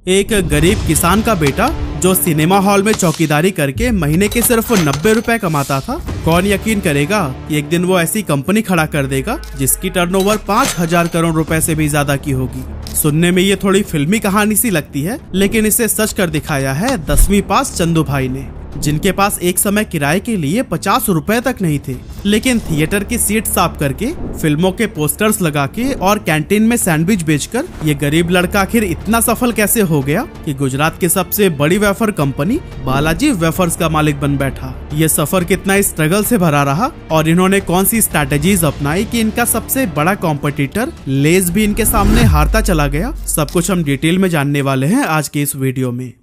एक गरीब किसान का बेटा जो सिनेमा हॉल में चौकीदारी करके महीने के सिर्फ 90 रुपए कमाता था, कौन यकीन करेगा कि एक दिन वो ऐसी कंपनी खड़ा कर देगा जिसकी टर्नओवर 5,000 करोड़ रुपए से भी ज्यादा की होगी। सुनने में ये थोड़ी फिल्मी कहानी सी लगती है, लेकिन इसे सच कर दिखाया है 10वीं पास चंदू भाई ने, जिनके पास एक समय किराए के लिए 50 रुपए तक नहीं थे, लेकिन थिएटर की सीट साफ करके, फिल्मों के पोस्टर्स लगा के और कैंटीन में सैंडविच बेचकर ये गरीब लड़का आखिर इतना सफल कैसे हो गया कि गुजरात की सबसे बड़ी वेफर कंपनी बालाजी वेफर्स का मालिक बन बैठा। ये सफर कितना स्ट्रगल से भरा रहा और इन्होंने कौन सी स्ट्रैटेजीज अपनाई कि इनका सबसे बड़ा कॉम्पिटिटर लेज भी इनके सामने हारता चला गया, सब कुछ हम डिटेल में जानने वाले हैं आज के इस वीडियो में।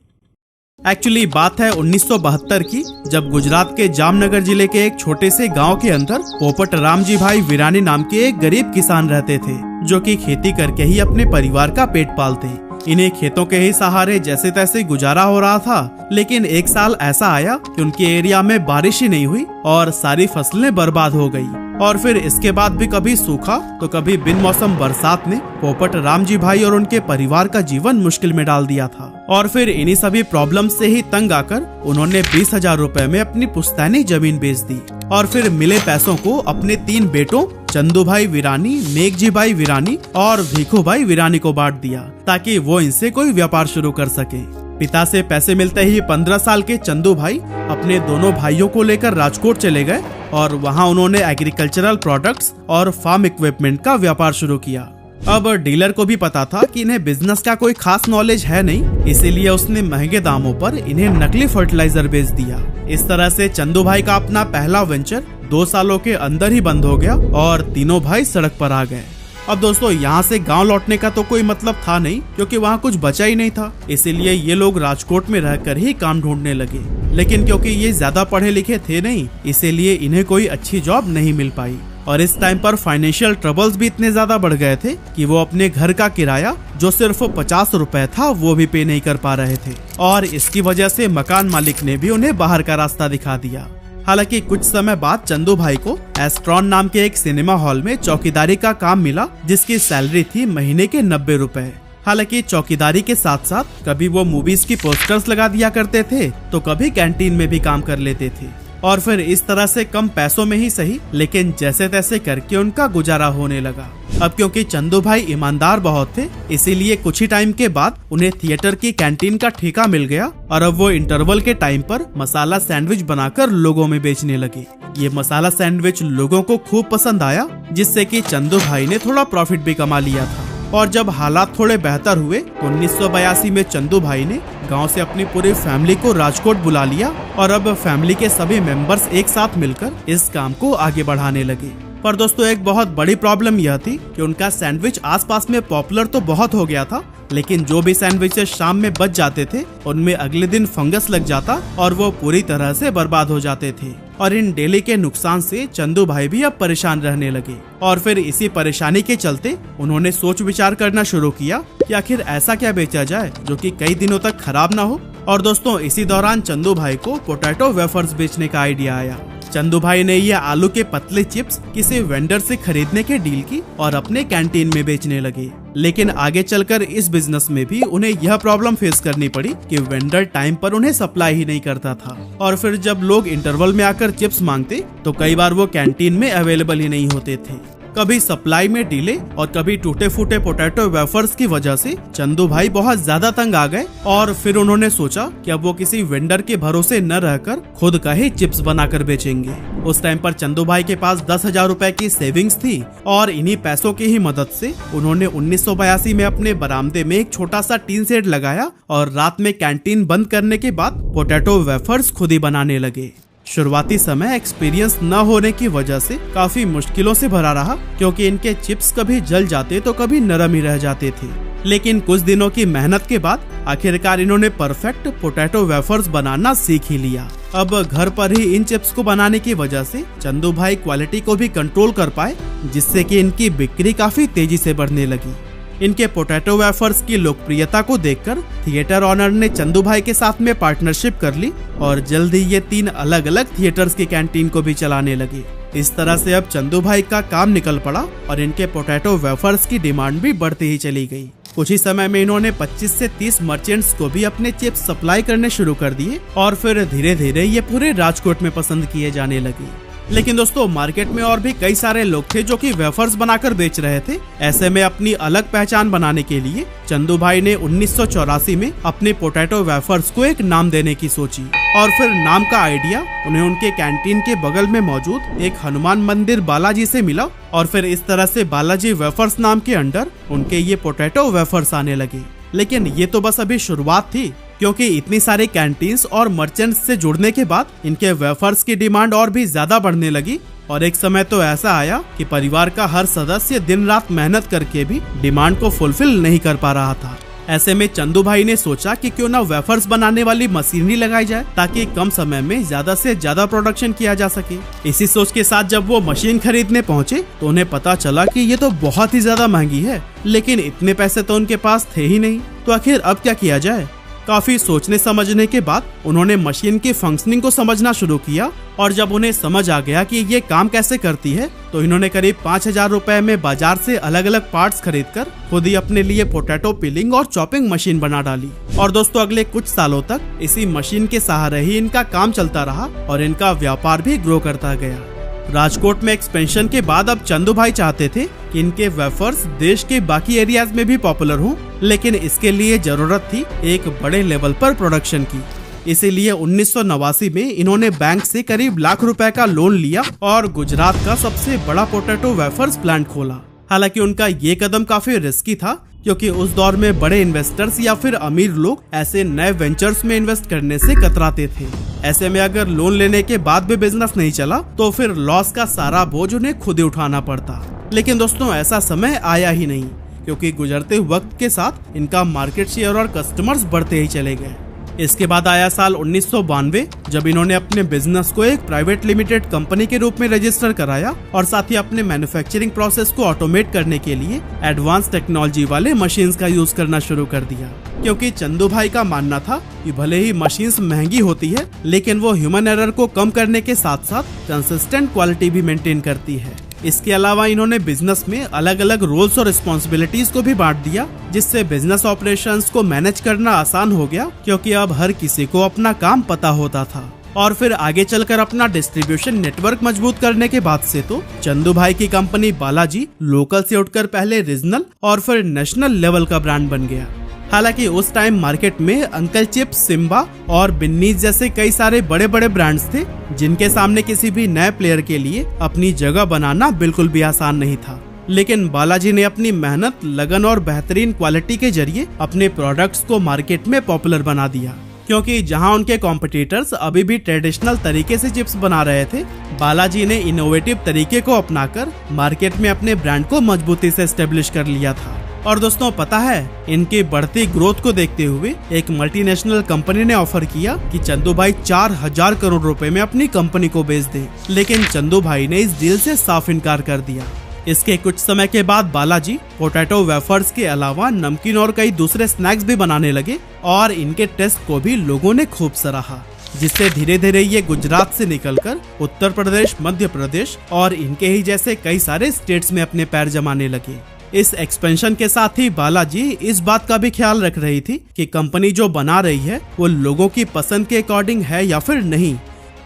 एक्चुअली बात है 1972 की, जब गुजरात के जामनगर जिले के एक छोटे से गांव के अंदर पोपट रामजी भाई विरानी नाम के एक गरीब किसान रहते थे, जो कि खेती करके ही अपने परिवार का पेट पालते। इन्हें खेतों के ही सहारे जैसे तैसे गुजारा हो रहा था, लेकिन एक साल ऐसा आया कि उनके एरिया में बारिश ही नहीं हुई और सारी फसलें बर्बाद हो गई। और फिर इसके बाद भी कभी सूखा तो कभी बिन मौसम बरसात ने पोपट रामजी भाई और उनके परिवार का जीवन मुश्किल में डाल दिया था। और फिर इन्हीं सभी प्रॉब्लम से ही तंग आकर उन्होंने 20,000 रुपए में अपनी पुश्तैनी जमीन बेच दी और फिर मिले पैसों को अपने 3 बेटों चंदू भाई विरानी, नेकजी भाई विरानी और भीखू भाई विरानी को बांट दिया, ताकि वो इनसे कोई व्यापार शुरू कर सके। पिता से पैसे मिलते ही 15 साल के चंदू भाई अपने दोनों भाइयों को लेकर राजकोट चले गए और वहां उन्होंने एग्रीकल्चरल प्रोडक्ट्स और फार्म इक्विपमेंट का व्यापार शुरू किया। अब डीलर को भी पता था कि इन्हें बिजनेस का कोई खास नॉलेज है नहीं, इसीलिए उसने महंगे दामों पर इन्हें नकली फर्टिलाइजर बेच दिया। इस तरह से चंदू भाई का अपना पहला वेंचर 2 सालों के अंदर ही बंद हो गया और तीनों भाई सड़क पर आ गए। अब दोस्तों, यहाँ से गांव लौटने का तो कोई मतलब था नहीं, क्योंकि वहाँ कुछ बचा ही नहीं था, इसीलिए ये लोग राजकोट में रहकर ही काम ढूंढने लगे। लेकिन क्योंकि ये ज्यादा पढ़े लिखे थे नहीं, इसीलिए इन्हें कोई अच्छी जॉब नहीं मिल पाई। और इस टाइम पर फाइनेंशियल ट्रबल्स भी इतने ज्यादा बढ़ गए थे कि वो अपने घर का किराया जो सिर्फ 50 रुपए था वो भी पे नहीं कर पा रहे थे, और इसकी वजह से मकान मालिक ने भी उन्हें बाहर का रास्ता दिखा दिया। हालांकि कुछ समय बाद चंदू भाई को एस्ट्रॉन नाम के एक सिनेमा हॉल में चौकीदारी का काम मिला, जिसकी सैलरी थी महीने के 90 रुपए। हालांकि चौकीदारी के साथ साथ कभी वो मूवीज की पोस्टर्स लगा दिया करते थे तो कभी कैंटीन में भी काम कर लेते थे, और फिर इस तरह से कम पैसों में ही सही, लेकिन जैसे तैसे करके उनका गुजारा होने लगा। अब क्योंकि चंदू भाई ईमानदार बहुत थे, इसीलिए कुछ ही टाइम के बाद उन्हें थिएटर की कैंटीन का ठेका मिल गया और अब वो इंटरवल के टाइम पर मसाला सैंडविच बनाकर लोगों में बेचने लगे। ये मसाला सैंडविच लोगों को खूब पसंद आया, जिससे कि चंदू भाई ने थोड़ा प्रॉफिट भी कमा लिया था। और जब हालात थोड़े बेहतर हुए, 1982 में चंदू भाई ने गांव से अपनी पूरी फैमिली को राजकोट बुला लिया और अब फैमिली के सभी मेंबर्स एक साथ मिलकर इस काम को आगे बढ़ाने लगे। पर दोस्तों, एक बहुत बड़ी प्रॉब्लम यह थी कि उनका सैंडविच आसपास में पॉपुलर तो बहुत हो गया था, लेकिन जो भी सैंडविचेस शाम में बच जाते थे उनमें अगले दिन फंगस लग जाता और वो पूरी तरह से बर्बाद हो जाते थे। और इन डेली के नुकसान से चंदू भाई भी अब परेशान रहने लगे और फिर इसी परेशानी के चलते उन्होंने सोच विचार करना शुरू किया कि आखिर ऐसा क्या बेचा जाए जो कि कई दिनों तक खराब ना हो। और दोस्तों, इसी दौरान चंदू भाई को पोटैटो वेफर्स बेचने का आइडिया आया। चंदू भाई ने ये आलू के पतले चिप्स किसी वेंडर से खरीदने के डील की और अपने कैंटीन में बेचने लगे। लेकिन आगे चलकर इस बिजनेस में भी उन्हें यह प्रॉब्लम फेस करनी पड़ी कि वेंडर टाइम पर उन्हें सप्लाई ही नहीं करता था, और फिर जब लोग इंटरवल में आकर चिप्स मांगते तो कई बार वो कैंटीन में अवेलेबल ही नहीं होते थे। कभी सप्लाई में डिले और कभी टूटे फूटे पोटैटो वेफर्स की वजह से चंदू भाई बहुत ज्यादा तंग आ गए और फिर उन्होंने सोचा कि अब वो किसी वेंडर के भरोसे न रहकर खुद का ही चिप्स बनाकर बेचेंगे। उस टाइम पर चंदू भाई के पास 10,000 रुपए की सेविंग्स थी और इन्हीं पैसों की ही मदद से उन्होंने 1982 में अपने बरामदे में एक छोटा सा टीन शेड लगाया और रात में कैंटीन बंद करने के बाद पोटैटो वेफर्स खुद ही बनाने लगे। शुरुआती समय एक्सपीरियंस न होने की वजह से काफी मुश्किलों से भरा रहा, क्योंकि इनके चिप्स कभी जल जाते तो कभी नरम ही रह जाते थे। लेकिन कुछ दिनों की मेहनत के बाद आखिरकार इन्होंने परफेक्ट पोटैटो वेफर्स बनाना सीख ही लिया। अब घर पर ही इन चिप्स को बनाने की वजह से चंदू भाई क्वालिटी को भी कंट्रोल कर पाए, जिससे कि इनकी बिक्री काफी तेजी से बढ़ने लगी। इनके पोटैटो वेफर्स की लोकप्रियता को देखकर थिएटर ऑनर ने चंदू भाई के साथ में पार्टनरशिप कर ली और जल्द ही ये 3 अलग अलग थिएटर्स की कैंटीन को भी चलाने लगे। इस तरह से अब चंदू भाई का काम निकल पड़ा और इनके पोटैटो वेफर्स की डिमांड भी बढ़ती ही चली गई। कुछ ही समय में इन्होंने 25 से 30 मर्चेंट्स को भी अपने चिप्स सप्लाई करने शुरू कर दिए और फिर धीरे धीरे ये पूरे राजकोट में पसंद किए जाने लगे। लेकिन दोस्तों मार्केट में और भी कई सारे लोग थे जो कि वेफर्स बनाकर बेच रहे थे। ऐसे में अपनी अलग पहचान बनाने के लिए चंदू भाई ने 1984 में अपने पोटैटो वेफर्स को एक नाम देने की सोची और फिर नाम का आइडिया उन्हें उनके कैंटीन के बगल में मौजूद एक हनुमान मंदिर बालाजी से मिला और फिर इस तरह से बालाजी वेफर्स नाम के अंडर उनके ये पोटैटो वेफर्स आने लगे। लेकिन ये तो बस अभी शुरुआत थी, क्योंकि इतनी सारी कैंटीन्स और मर्चेंट्स से जुड़ने के बाद इनके वेफर्स की डिमांड और भी ज्यादा बढ़ने लगी और एक समय तो ऐसा आया कि परिवार का हर सदस्य दिन रात मेहनत करके भी डिमांड को फुलफिल नहीं कर पा रहा था। ऐसे में चंदू भाई ने सोचा कि क्यों ना वेफर्स बनाने वाली मशीनरी लगाई जाए ताकि कम समय में ज्यादा से ज्यादा प्रोडक्शन किया जा सके। इसी सोच के साथ जब वो मशीन खरीदने पहुंचे तो उन्हें पता चला कि ये तो बहुत ही ज्यादा महंगी है, लेकिन इतने पैसे तो उनके पास थे ही नहीं। तो आखिर अब क्या किया जाए? काफी सोचने समझने के बाद उन्होंने मशीन की फंक्शनिंग को समझना शुरू किया और जब उन्हें समझ आ गया कि ये काम कैसे करती है तो इन्होंने करीब 5000 रुपए में बाजार से अलग अलग पार्ट्स खरीदकर खुद ही अपने लिए पोटैटो पिलिंग और चॉपिंग मशीन बना डाली। और दोस्तों अगले कुछ सालों तक इसी मशीन के सहारे ही इनका काम चलता रहा और इनका व्यापार भी ग्रो करता गया। राजकोट में एक्सपेंशन के बाद अब चंदू भाई चाहते थे कि इनके वेफर्स देश के बाकी एरियाज में भी पॉपुलर हों, लेकिन इसके लिए जरूरत थी एक बड़े लेवल पर प्रोडक्शन की। इसीलिए 1989 में इन्होंने बैंक से करीब लाख रुपए का लोन लिया और गुजरात का सबसे बड़ा पोटैटो वेफर्स प्लांट खोला। हालांकि उनका ये कदम काफी रिस्की था, क्योंकि उस दौर में बड़े इन्वेस्टर्स या फिर अमीर लोग ऐसे नए वेंचर्स में इन्वेस्ट करने से कतराते थे। ऐसे में अगर लोन लेने के बाद भी बिजनेस नहीं चला तो फिर लॉस का सारा बोझ उन्हें खुद ही उठाना पड़ता। लेकिन दोस्तों ऐसा समय आया ही नहीं, क्योंकि गुजरते वक्त के साथ इनका मार्केट शेयर और कस्टमर्स बढ़ते ही चले गए। इसके बाद आया साल 1992, जब इन्होंने अपने बिजनेस को एक प्राइवेट लिमिटेड कंपनी के रूप में रजिस्टर कराया और साथ ही अपने मैन्युफैक्चरिंग प्रोसेस को ऑटोमेट करने के लिए एडवांस टेक्नोलॉजी वाले मशीन्स का यूज करना शुरू कर दिया। क्योंकि चंदू भाई का मानना था कि भले ही मशीन्स महंगी होती है, लेकिन वो ह्यूमन एरर को कम करने के साथ साथ कंसिस्टेंट क्वालिटी भी मेंटेन करती है। इसके अलावा इन्होंने बिजनेस में अलग अलग रोल्स और रिस्पॉन्सिबिलिटीज को भी बांट दिया, जिससे बिजनेस ऑपरेशंस को मैनेज करना आसान हो गया, क्योंकि अब हर किसी को अपना काम पता होता था। और फिर आगे चलकर अपना डिस्ट्रीब्यूशन नेटवर्क मजबूत करने के बाद से तो चंदू भाई की कंपनी बालाजी लोकल से उठकर पहले रीजनल और फिर नेशनल लेवल का ब्रांड बन गया। हालांकि उस टाइम मार्केट में अंकल चिप्स, सिम्बा और बिन्नीज जैसे कई सारे बड़े बड़े ब्रांड्स थे, जिनके सामने किसी भी नए प्लेयर के लिए अपनी जगह बनाना बिल्कुल भी आसान नहीं था। लेकिन बालाजी ने अपनी मेहनत, लगन और बेहतरीन क्वालिटी के जरिए अपने प्रोडक्ट्स को मार्केट में पॉपुलर बना दिया। क्योंकि जहां उनके कॉम्पिटिटर्स अभी भी ट्रेडिशनल तरीके से चिप्स बना रहे थे, बालाजी ने इनोवेटिव तरीके को अपनाकर मार्केट में अपने ब्रांड को मजबूती से एस्टेब्लिश कर लिया था। और दोस्तों पता है, इनकी बढ़ती ग्रोथ को देखते हुए एक मल्टीनेशनल कंपनी ने ऑफर किया कि चंदू भाई 4000 करोड़ रुपए में अपनी कंपनी को बेच दें, लेकिन चंदू भाई ने इस डील से साफ इनकार कर दिया। इसके कुछ समय के बाद बालाजी पोटैटो वेफर्स के अलावा नमकीन और कई दूसरे स्नैक्स भी बनाने लगे और इनके टेस्ट को भी लोगों ने खूब सराहा, जिससे धीरे धीरे ये गुजरात से निकलकर उत्तर प्रदेश, मध्य प्रदेश और इनके ही जैसे कई सारे स्टेट्स में अपने पैर जमाने लगे। इस एक्सपेंशन के साथ ही बालाजी इस बात का भी ख्याल रख रही थी कि कंपनी जो बना रही है वो लोगों की पसंद के अकॉर्डिंग है या फिर नहीं,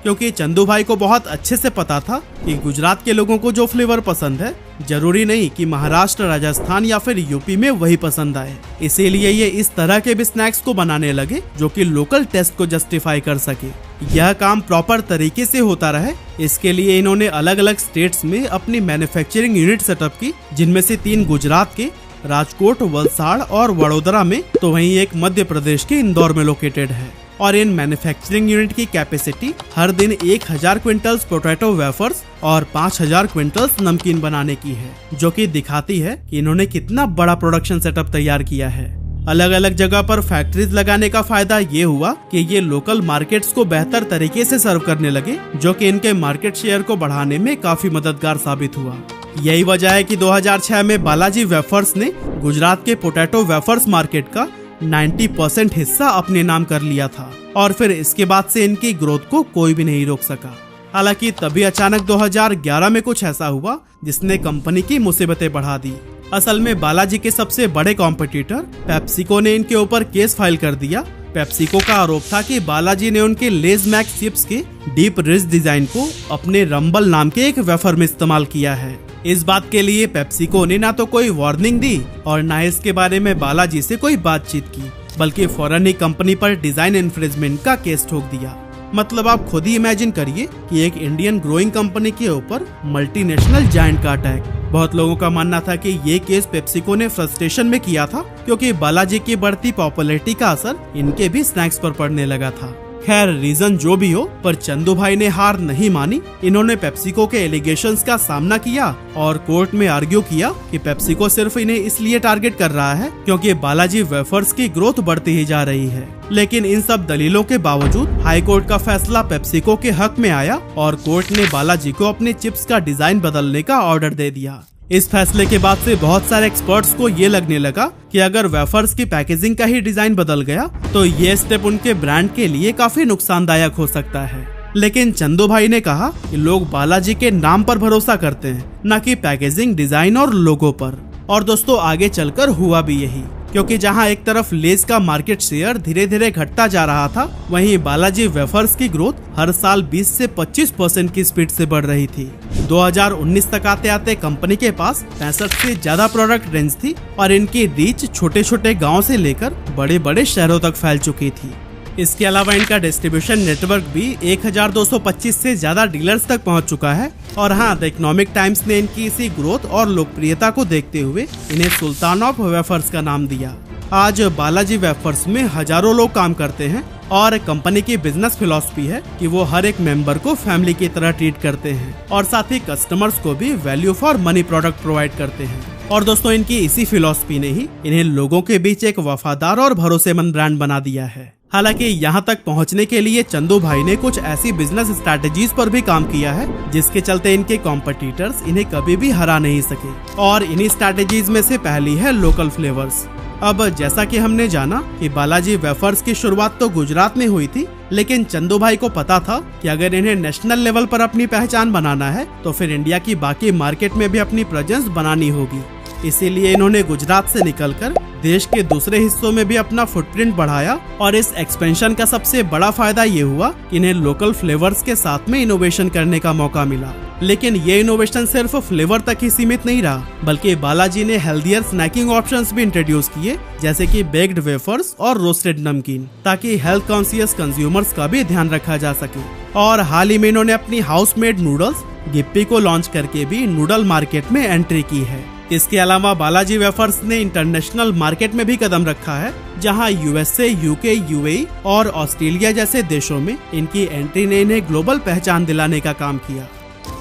क्योंकि चंदू भाई को बहुत अच्छे से पता था कि गुजरात के लोगों को जो फ्लेवर पसंद है जरूरी नहीं कि महाराष्ट्र, राजस्थान या फिर यूपी में वही पसंद आए। इसीलिए ये इस तरह के भी स्नैक्स को बनाने लगे जो कि लोकल टेस्ट को जस्टिफाई कर सके। यह काम प्रॉपर तरीके से होता रहे, इसके लिए इन्होंने अलग अलग स्टेट्स में अपनी मैन्युफैक्चरिंग यूनिट सेटअप की, जिनमें से 3 गुजरात के राजकोट, वलसाड़ और वडोदरा में, तो वहीं एक मध्य प्रदेश के इंदौर में लोकेटेड है। और इन मैन्युफैक्चरिंग यूनिट की कैपेसिटी हर दिन 1000 क्विंटल्स पोटैटो वेफर्स और 5000 क्विंटल्स नमकीन बनाने की है, जो कि दिखाती है कि इन्होंने कितना बड़ा प्रोडक्शन सेटअप तैयार किया है। अलग अलग जगह पर फैक्ट्रीज लगाने का फायदा ये हुआ कि ये लोकल मार्केट्स को बेहतर तरीके से सर्व करने लगे, जो कि इनके मार्केट शेयर को बढ़ाने में काफी मददगार साबित हुआ। यही वजह है कि 2006 में बालाजी वेफर्स ने गुजरात के पोटैटो वेफर्स मार्केट का 90% हिस्सा अपने नाम कर लिया था और फिर इसके बाद से इनकी ग्रोथ को कोई भी नहीं रोक सका। हालांकि तभी अचानक 2011 में कुछ ऐसा हुआ जिसने कंपनी की मुसीबतें बढ़ा दी, असल में बालाजी के सबसे बड़े कॉम्पिटिटर पेप्सिको ने इनके ऊपर केस फाइल कर दिया। पेप्सिको का आरोप था कि बालाजी ने उनके लेज मैक्स चिप्स के डीप रिच डिजाइन को अपने रंबल नाम के एक वेफर में इस्तेमाल किया है। इस बात के लिए पेप्सिको ने ना तो कोई वार्निंग दी और ना इसके बारे में बालाजी से कोई बातचीत की, बल्कि फौरन ही कंपनी पर डिजाइन इन्फ्रिंजमेंट का केस ठोक दिया। मतलब आप खुद ही इमेजिन करिए कि एक इंडियन ग्रोइंग कंपनी के ऊपर मल्टीनेशनल जायंट का अटैक। बहुत लोगों का मानना था कि ये केस पेप्सिको ने फ्रस्ट्रेशन में किया था, क्योंकि बालाजी की बढ़ती पॉपुलैरिटी का असर इनके भी स्नैक्स पर पड़ने लगा था। खैर रीजन जो भी हो, पर चंदू भाई ने हार नहीं मानी। इन्होंने पेप्सिको के एलिगेशंस का सामना किया और कोर्ट में आर्ग्यू किया कि पेप्सिको सिर्फ इन्हें इसलिए टारगेट कर रहा है क्योंकि बालाजी वेफर्स की ग्रोथ बढ़ती ही जा रही है। लेकिन इन सब दलीलों के बावजूद हाई कोर्ट का फैसला पेप्सिको के हक में आया और कोर्ट ने बालाजी को अपने चिप्स का डिजाइन बदलने का ऑर्डर दे दिया। इस फैसले के बाद से बहुत सारे एक्सपर्ट्स को ये लगने लगा कि अगर वेफर्स की पैकेजिंग का ही डिजाइन बदल गया तो ये स्टेप उनके ब्रांड के लिए काफी नुकसानदायक हो सकता है। लेकिन चंदू भाई ने कहा कि लोग बालाजी के नाम पर भरोसा करते हैं, न कि पैकेजिंग, डिजाइन और लोगो पर। और दोस्तों आगे चलकर हुआ भी यही, क्योंकि जहां एक तरफ लेज का मार्केट शेयर धीरे धीरे घटता जा रहा था, वहीं बालाजी वेफर्स की ग्रोथ हर साल 20 से 25% की स्पीड से बढ़ रही थी। 2019 तक आते आते कंपनी के पास 65 से ज्यादा प्रोडक्ट रेंज थी और इनकी रीच छोटे छोटे गाँव से लेकर बड़े बड़े शहरों तक फैल चुकी थी। इसके अलावा इनका डिस्ट्रीब्यूशन नेटवर्क भी 1225 से ज्यादा डीलर्स तक पहुंच चुका है। और हाँ, द इकोनॉमिक टाइम्स ने इनकी इसी ग्रोथ और लोकप्रियता को देखते हुए इन्हें सुल्तान ऑफ वेफर्स का नाम दिया। आज बालाजी वेफर्स में हजारों लोग काम करते हैं और कंपनी की बिजनेस फिलॉसफी है कि वो हर एक मेंबर को फैमिली की तरह ट्रीट करते हैं और साथ ही कस्टमर्स को भी value for money product provide करते हैं। और दोस्तों इनकी इसी फिलॉसफी ने ही इन्हें लोगों के बीच एक वफादार और भरोसेमंद ब्रांड बना दिया है। हालांकि यहाँ तक पहुँचने के लिए चंदू भाई ने कुछ ऐसी बिजनेस स्ट्रैटेजीज पर भी काम किया है जिसके चलते इनके कॉम्पिटिटर्स इन्हें कभी भी हरा नहीं सके। और इन्हीं स्ट्रैटेजीज में से पहली है लोकल फ्लेवर्स। अब जैसा कि हमने जाना कि बालाजी वेफर्स की शुरुआत तो गुजरात में हुई थी, लेकिन चंदू भाई को पता था कि अगर इन्हें नेशनल लेवल पर अपनी पहचान बनाना है तो फिर इंडिया की बाकी मार्केट में भी अपनी प्रेजेंस बनानी होगी। इसीलिए इन्होंने गुजरात से निकलकर देश के दूसरे हिस्सों में भी अपना फुटप्रिंट बढ़ाया। और इस एक्सपेंशन का सबसे बड़ा फायदा ये हुआ कि इन्हें लोकल फ्लेवर्स के साथ में इनोवेशन करने का मौका मिला। लेकिन ये इनोवेशन सिर्फ फ्लेवर तक ही सीमित नहीं रहा, बल्कि बालाजी ने हेल्दियर स्नैकिंग ऑप्शंस भी इंट्रोड्यूस किए, जैसे कि बेक्ड वेफर्स और रोस्टेड नमकीन, ताकि हेल्थ कॉन्शियस कंज्यूमर्स का भी ध्यान रखा जा सके। और हाल ही में इन्होंने अपनी हाउस मेड नूडल्स गिप्पी को लॉन्च करके भी नूडल मार्केट में एंट्री की है। इसके अलावा बालाजी वेफर्स ने इंटरनेशनल मार्केट में भी कदम रखा है, जहां यूएसए, यूके, यूएई और ऑस्ट्रेलिया जैसे देशों में इनकी एंट्री ने इन्हें ग्लोबल पहचान दिलाने का काम किया।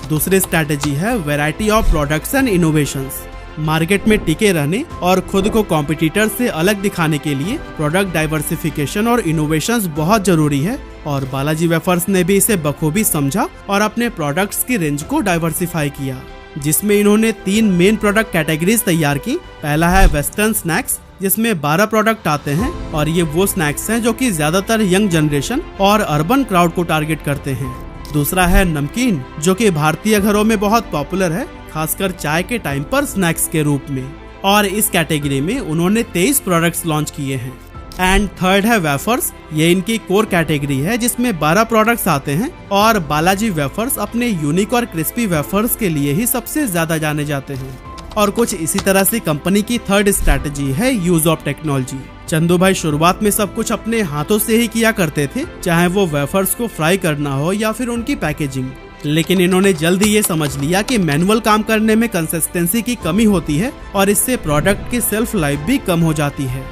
दूसरी स्ट्रैटेजी है variety of products and innovations. Market में टिके रहने और खुद को कॉम्पिटिटर से अलग दिखाने के लिए प्रोडक्ट डाइवर्सिफिकेशन और इनोवेशंस बहुत जरूरी है, और बालाजी वेफर्स ने भी इसे बखूबी समझा और अपने प्रोडक्ट्स की रेंज को डाइवर्सिफाई किया, जिसमें इन्होंने 3 मेन प्रोडक्ट कैटेगरीज तैयार की। पहला है वेस्टर्न स्नैक्स, जिसमें 12 प्रोडक्ट आते हैं और ये वो स्नैक्स हैं जो कि ज्यादातर यंग जनरेशन और अर्बन क्राउड को टारगेट करते हैं। दूसरा है नमकीन, जो कि भारतीय घरों में बहुत पॉपुलर है, खासकर चाय के टाइम पर स्नैक्स के रूप में। और इस कैटेगरी में उन्होंने 23 प्रोडक्ट्स लॉन्च किए हैं। एंड थर्ड है वेफर्स, ये इनकी कोर कैटेगरी है जिसमें 12 प्रोडक्ट्स आते हैं और बालाजी वेफर्स अपने यूनिक और क्रिस्पी वेफर्स के लिए ही सबसे ज्यादा जाने जाते हैं। और कुछ इसी तरह से कंपनी की थर्ड स्ट्रैटेजी है यूज ऑफ टेक्नोलॉजी। चंदू भाई शुरुआत में सब कुछ अपने हाथों से ही किया करते थे, चाहे वो वेफर्स को फ्राई करना हो या फिर उनकी पैकेजिंग। लेकिन इन्होंने जल्दी ये समझ लिया कि मैनुअल काम करने में कंसिस्टेंसी की कमी होती है और इससे प्रोडक्ट की सेल्फ लाइफ भी कम हो जाती है।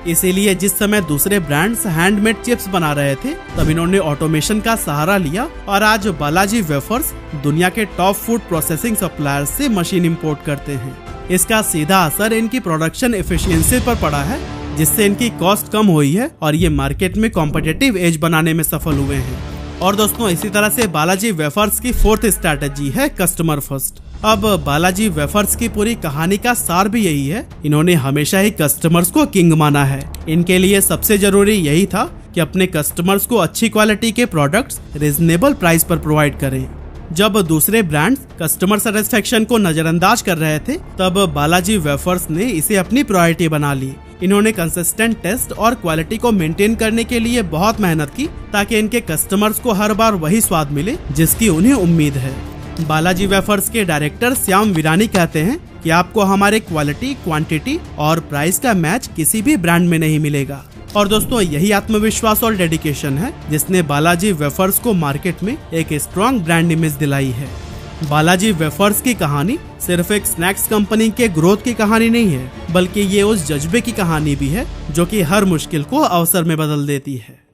इसीलिए जिस समय दूसरे ब्रांड्स हैंडमेड चिप्स बना रहे थे, तब इन्होंने ऑटोमेशन का सहारा लिया और आज बालाजी वेफर्स दुनिया के टॉप फूड प्रोसेसिंग सप्लायर्स से मशीन इंपोर्ट करते हैं। इसका सीधा असर इनकी प्रोडक्शन एफिशिएंसी पर पड़ा है, जिससे इनकी कॉस्ट कम हुई है और ये मार्केट में कॉम्पिटिटिव एज बनाने में सफल हुए हैं। और दोस्तों इसी तरह से बालाजी वेफर्स की फोर्थ स्ट्रैटेजी है कस्टमर फर्स्ट। अब बालाजी वेफर्स की पूरी कहानी का सार भी यही है, इन्होंने हमेशा ही कस्टमर्स को किंग माना है। इनके लिए सबसे जरूरी यही था कि अपने कस्टमर्स को अच्छी क्वालिटी के प्रोडक्ट्स रीजनेबल प्राइस पर प्रोवाइड करें। जब दूसरे ब्रांड्स कस्टमर सेटिस्फेक्शन को नजरअंदाज कर रहे थे, तब बालाजी वेफर्स ने इसे अपनी प्रायोरिटी बना ली। इन्होंने कंसिस्टेंट टेस्ट और क्वालिटी को मेंटेन करने के लिए बहुत मेहनत की, ताकि इनके कस्टमर्स को हर बार वही स्वाद मिले जिसकी उन्हें उम्मीद है। बालाजी वेफर्स के डायरेक्टर श्याम वीरानी कहते हैं कि आपको हमारे क्वालिटी, क्वांटिटी और प्राइस का मैच किसी भी ब्रांड में नहीं मिलेगा। और दोस्तों, यही आत्मविश्वास और डेडिकेशन है जिसने बालाजी वेफर्स को मार्केट में एक स्ट्रॉन्ग ब्रांड इमेज दिलाई है। बालाजी वेफर्स की कहानी सिर्फ एक स्नैक्स कंपनी के ग्रोथ की कहानी नहीं है, बल्कि ये उस जज्बे की कहानी भी है जो कि हर मुश्किल को अवसर में बदल देती है।